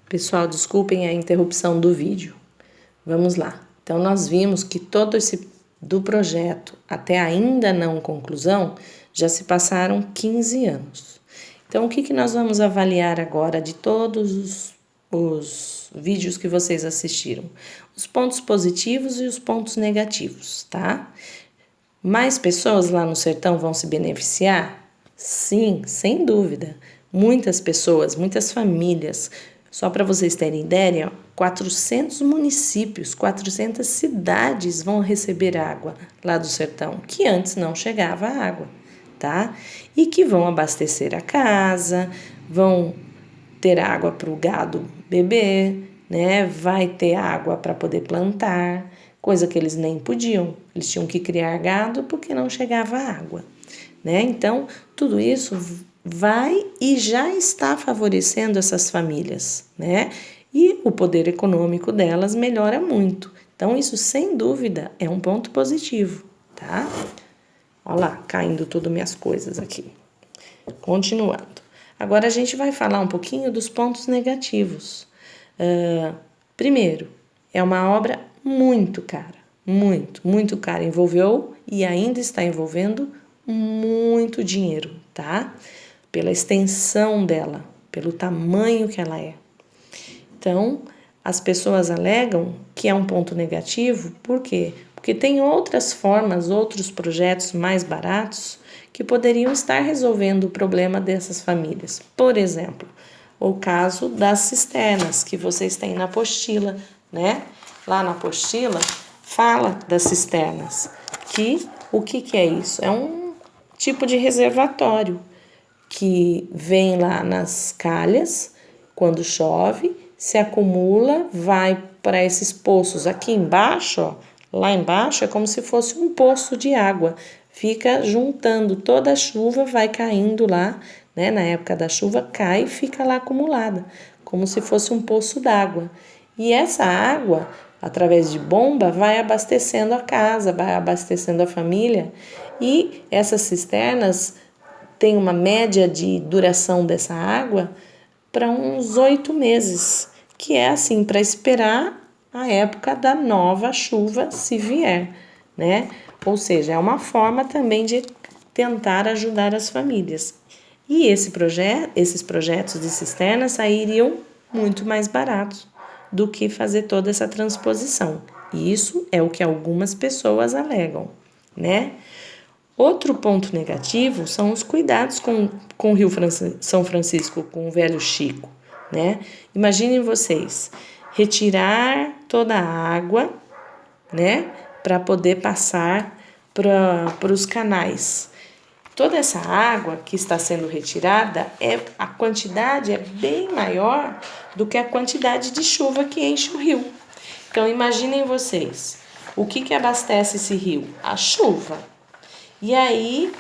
Pessoal, desculpem a interrupção do vídeo. Vamos lá. Então, nós vimos que todo esse do projeto até ainda não conclusão, já se passaram 15 anos. Então, o que nós vamos avaliar agora de todos os vídeos que vocês assistiram? Os pontos positivos e os pontos negativos, tá? Mais pessoas lá no sertão vão se beneficiar? Sim, sem dúvida. Muitas pessoas, muitas famílias. Só para vocês terem ideia, 400 municípios, 400 cidades vão receber água lá do sertão, que antes não chegava água, tá? E que vão abastecer a casa, vão ter água para o gado beber, né? Vai ter água para poder plantar, coisa que eles nem podiam. Eles tinham que criar gado porque não chegava água, né? Então, tudo isso vai e já está favorecendo essas famílias, né? E o poder econômico delas melhora muito. Então, isso sem dúvida é um ponto positivo, tá? Olha lá, caindo tudo minhas coisas aqui. Continuando. Agora a gente vai falar um pouquinho dos pontos negativos. Primeiro, é uma obra muito cara, muito cara. Envolveu e ainda está envolvendo muito dinheiro, tá? Pela extensão dela, pelo tamanho que ela é. Então, as pessoas alegam que é um ponto negativo, por quê? Porque tem outras formas, outros projetos mais baratos que poderiam estar resolvendo o problema dessas famílias. Por exemplo, o caso das cisternas que vocês têm na apostila, né? Lá na apostila fala das cisternas, que o que é isso? É um tipo de reservatório que vem lá nas calhas, quando chove, se acumula, vai para esses poços. Aqui embaixo, ó, lá embaixo é como se fosse um poço de água. Fica juntando, toda a chuva vai caindo lá, né? Na época da chuva cai e fica lá acumulada, como se fosse um poço d'água. E essa água, através de bomba, vai abastecendo a casa, vai abastecendo a família. E essas cisternas tem uma média de duração dessa água para uns 8 meses, que é assim, para esperar a época da nova chuva se vier, né? Ou seja, é uma forma também de tentar ajudar as famílias. E esses projetos de cisterna sairiam muito mais baratos do que fazer toda essa transposição. E isso é o que algumas pessoas alegam, né? Outro ponto negativo são os cuidados com o Rio São Francisco, com o Velho Chico, né? Imaginem vocês, retirar toda a água, né? Para poder passar para os canais. Toda essa água que está sendo retirada, a quantidade é bem maior do que a quantidade de chuva que enche o rio. Então, imaginem vocês, o que abastece esse rio? A chuva. E aí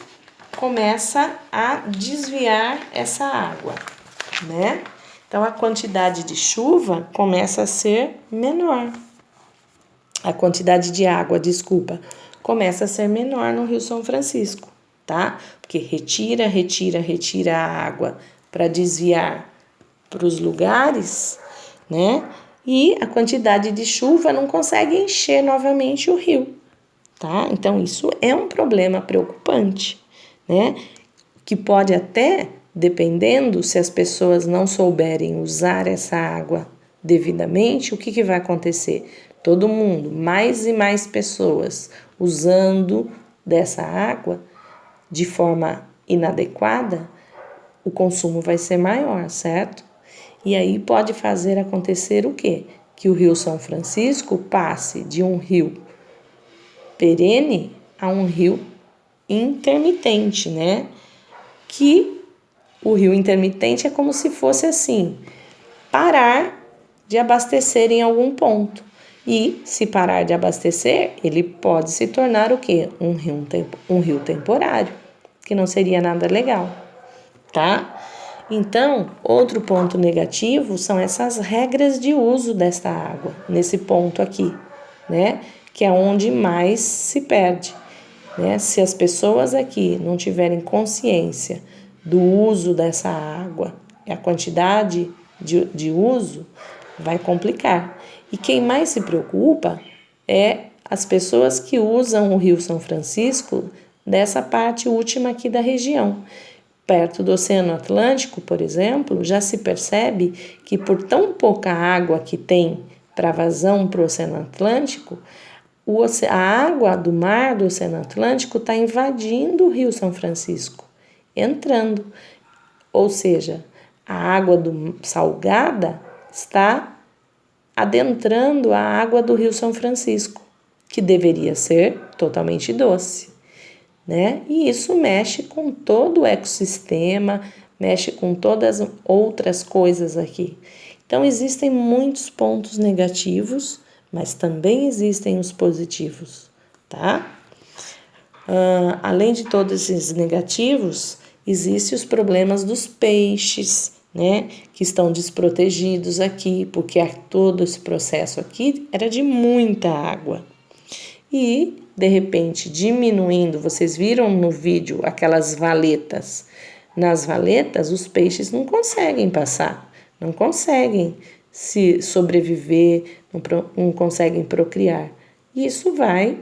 começa a desviar essa água, né? Então a quantidade de chuva começa a ser menor. A quantidade de água, começa a ser menor no Rio São Francisco, tá? Porque retira a água para desviar para os lugares, né? E a quantidade de chuva não consegue encher novamente o rio. Tá? Então, isso é um problema preocupante, né? Que pode até, dependendo, se as pessoas não souberem usar essa água devidamente, o que vai acontecer? Todo mundo, mais e mais pessoas usando dessa água de forma inadequada, o consumo vai ser maior, certo? E aí pode fazer acontecer o quê? Que o Rio São Francisco passe de um rio perene a um rio intermitente, né? Que o rio intermitente é como se fosse assim, parar de abastecer em algum ponto. E se parar de abastecer, ele pode se tornar o quê? Um rio temporário, que não seria nada legal, tá? Então, outro ponto negativo são essas regras de uso desta água, nesse ponto aqui, né? Que é onde mais se perde, né? Se as pessoas aqui não tiverem consciência do uso dessa água, a quantidade de uso, vai complicar. E quem mais se preocupa é as pessoas que usam o Rio São Francisco dessa parte última aqui da região. Perto do Oceano Atlântico, por exemplo, já se percebe que por tão pouca água que tem para vazão para o Oceano Atlântico, a água do mar do Oceano Atlântico está invadindo o Rio São Francisco, entrando. Ou seja, a água salgada está adentrando a água do Rio São Francisco, que deveria ser totalmente doce, né? E isso mexe com todo o ecossistema, mexe com todas as outras coisas aqui. Então, existem muitos pontos negativos, mas também existem os positivos, tá? Além de todos esses negativos, existem os problemas dos peixes, né, que estão desprotegidos aqui, porque todo esse processo aqui era de muita água. E, de repente, diminuindo, vocês viram no vídeo aquelas valetas. Nas valetas, os peixes não conseguem passar, não conseguem se sobreviver, não conseguem procriar. E isso vai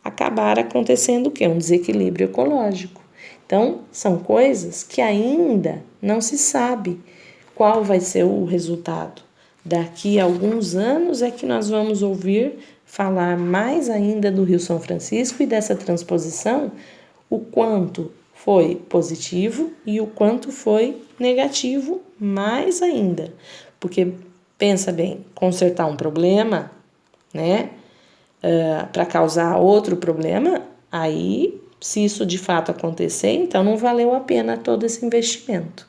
acabar acontecendo o quê? Um desequilíbrio ecológico. Então, são coisas que ainda não se sabe qual vai ser o resultado. Daqui a alguns anos é que nós vamos ouvir falar mais ainda do Rio São Francisco e dessa transposição, o quanto foi positivo e o quanto foi negativo mais ainda. Porque, pensa bem, consertar um problema, né, para causar outro problema, aí, se isso de fato acontecer, então não valeu a pena todo esse investimento.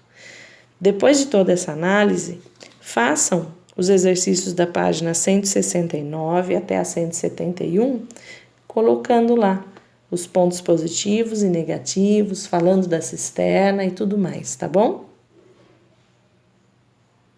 Depois de toda essa análise, façam os exercícios da página 169 até a 171, colocando lá os pontos positivos e negativos, falando da cisterna e tudo mais, tá bom?